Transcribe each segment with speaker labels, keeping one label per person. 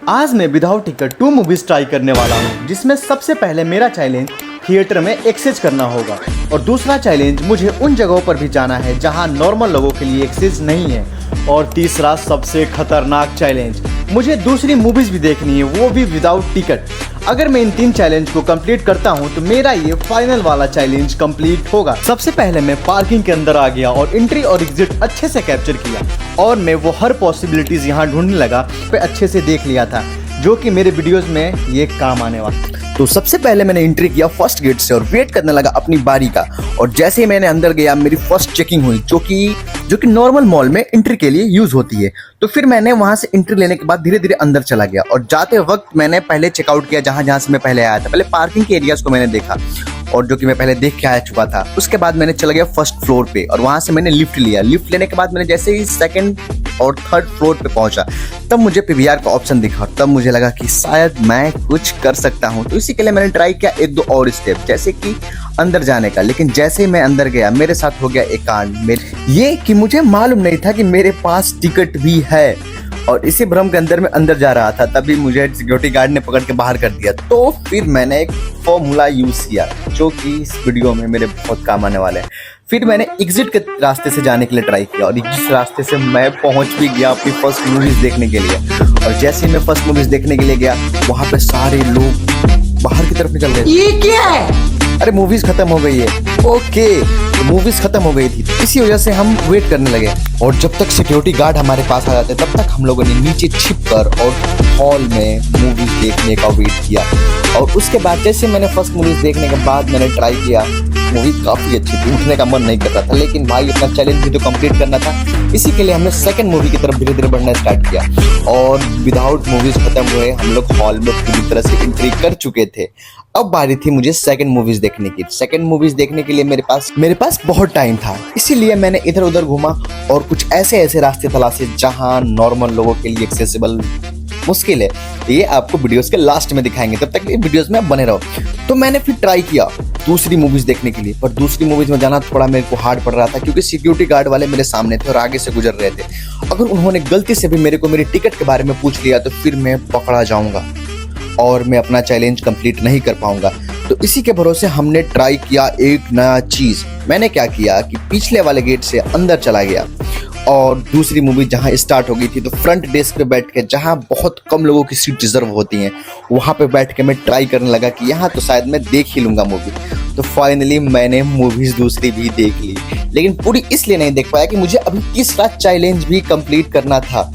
Speaker 1: आज मैं without ticket 2 movies try करने वाला हूँ, जिसमें सबसे पहले मेरा चैलेंज थिएटर में एक्सेस करना होगा और दूसरा चैलेंज मुझे उन जगहों पर भी जाना है जहाँ नॉर्मल लोगों के लिए एक्सेस नहीं है और तीसरा सबसे खतरनाक चैलेंज मुझे दूसरी मूवीज भी देखनी है, वो भी विदाउट टिकट। अगर मैं इन 3 चैलेंज को कंप्लीट करता हूं तो मेरा ये फाइनल वाला चैलेंज कंप्लीट होगा। सबसे पहले मैं पार्किंग के अंदर आ गया और एंट्री और एग्जिट अच्छे से कैप्चर किया और मैं वो हर पॉसिबिलिटीज यहाँ ढूंढने लगा पे अच्छे से देख लिया था, जो कि मेरे वीडियोस में ये काम आने वाला। तो सबसे पहले मैंने एंट्री किया फर्स्ट गेट से और वेट करने लगा अपनी बारी का, और जैसे ही मैंने अंदर गया मेरी फर्स्ट चेकिंग हुई, जो कि नॉर्मल मॉल में एंट्री के लिए यूज होती है। तो फिर मैंने वहां से एंट्री लेने के बाद धीरे धीरे अंदर चला गया और जाते वक्त मैंने पहले चेकआउट किया जहां से मैं पहले आया था। पहले पार्किंग के एरियाज को मैंने देखा और जो कि मैं पहले देख के आ चुका था। उसके बाद मैंने चला गया फर्स्ट फ्लोर पे और वहां से मैंने लिफ्ट लिया। लिफ्ट लेने के बाद मैंने जैसे ही सेकंड और थर्ड फ्लोर पे पहुंचा तब मुझे पीवीआर का ऑप्शन दिखा और तब मुझे लगा कि शायद मैं कुछ कर सकता हूं। तो इसी के लिए मैंने ट्राई किया 1-2 और स्टेप, जैसे कि अंदर जाने का। लेकिन जैसे ही मैं अंदर गया मेरे साथ हो गया एक कांड, ये कि मुझे मालूम नहीं था कि मेरे पास टिकट भी है और इसी भ्रम के अंदर मैं अंदर जा रहा था। तभी मुझे सिक्योरिटी गार्ड ने पकड़ के बाहर कर दिया। तो फिर मैंने एक फॉर्मूला यूज किया जो कि इस वीडियो में मेरे बहुत काम आने वाले हैं। फिर मैंने एग्जिट के रास्ते से जाने के लिए ट्राई किया और इस रास्ते से मैं पहुंच भी गया अपनी फर्स्ट मूवीज देखने के लिए। और जैसे ही मैं फर्स्ट मूवीज देखने के लिए गया वहां पे सारे लोग बाहर की तरफ निकल गए।
Speaker 2: ये क्या है?
Speaker 1: अरे मूवीज खत्म हो गई है। ओके, मूवीज खत्म हो गई थी, इसी वजह से हम वेट करने लगे और जब तक सिक्योरिटी गार्ड हमारे पास आ जाते तब तक हम लोगों ने नीचे छिपकर और हॉल में मूवीज देखने का वेट किया। और उसके बाद जैसे मैंने फर्स्ट मूवीज देखने के बाद मैंने ट्राई किया, मूवी काफी अच्छी थी, उठने का मन नहीं कर रहा था, लेकिन भाई अपना चैलेंज भी तो कंप्लीट करना था। इसी के लिए हमने सेकंड मूवी की तरफ धीरे धीरे बढ़ना स्टार्ट किया और विदाउट मूवीज खत्म हुए हम लोग हॉल में पूरी तरह से एंट्री कर चुके थे। अब बारी थी मुझे सेकंड मूवीज देखने की। सेकंड मूवीज देखने के लिए मेरे पास बहुत टाइम था, इसीलिए मैंने इधर उधर घूमा और कुछ ऐसे रास्ते तलाशे जहां नॉर्मल लोगों के लिए एक्सेसिबल मुश्किल है। ये आपको वीडियोस के लास्ट में दिखाएंगे, तब तक वीडियोस में बने रहो। तो मैंने फिर ट्राई किया दूसरी मूवीज देखने के लिए, पर दूसरी मूवीज में जाना थोड़ा मेरे को हार्ड पड़ रहा था क्योंकि सिक्योरिटी गार्ड वाले मेरे सामने थे और आगे से गुजर रहे थे। अगर उन्होंने गलती से भी मेरी टिकट के बारे में पूछ लिया तो फिर मैं पकड़ा जाऊंगा और मैं अपना चैलेंज कंप्लीट नहीं कर पाऊंगा। तो इसी के भरोसे हमने ट्राई किया एक नया चीज। मैंने क्या किया कि पिछले वाले गेट से अंदर चला गया और दूसरी मूवी जहां स्टार्ट हो गई थी तो फ्रंट डेस्क पे बैठ के, जहां बहुत कम लोगों की सीट रिजर्व होती हैं, वहां पे बैठ के मैं ट्राई करने लगा कि यहाँ तो शायद मैं देख ही लूंगा मूवी। तो फाइनली मैंने मूवीज दूसरी भी देख ली, लेकिन पूरी इसलिए नहीं देख पाया कि मुझे अभी तीसरा चैलेंज भी कंप्लीट करना था,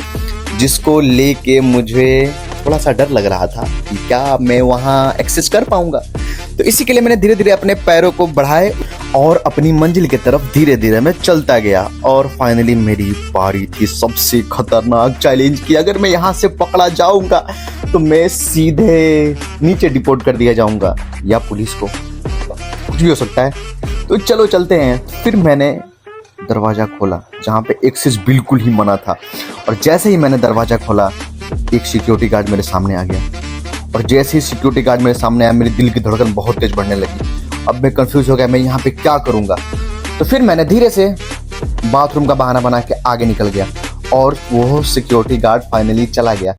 Speaker 1: जिसको लेके मुझे थोड़ा सा डर लग रहा था कि क्या मैं वहां एक्सेस कर पाऊंगा। तो इसी के लिए मैंने धीरे धीरे अपने पैरों को बढ़ाए और अपनी मंजिल की तरफ धीरे धीरे मैं चलता गया और फाइनली मेरी बारी थी सबसे खतरनाक चैलेंज की। अगर मैं यहाँ से पकड़ा जाऊंगा तो मैं सीधे नीचे डिपोर्ट कर दिया जाऊंगा या पुलिस को, कुछ भी हो सकता है। तो चलो चलते हैं। फिर मैंने दरवाजा खोला जहाँ पे एक्सेस बिल्कुल ही मना था और जैसे ही मैंने दरवाजा खोला एक सिक्योरिटी गार्ड मेरे सामने आ गया और जैसे ही सिक्योरिटी गार्ड मेरे सामने आया मेरे दिल की धड़कन बहुत तेज बढ़ने लगी। अब मैं कंफ्यूज हो गया, मैं यहाँ पे क्या करूँगा। तो फिर मैंने धीरे से बाथरूम का बहाना बना के आगे निकल गया और वो सिक्योरिटी गार्ड फाइनली चला गया।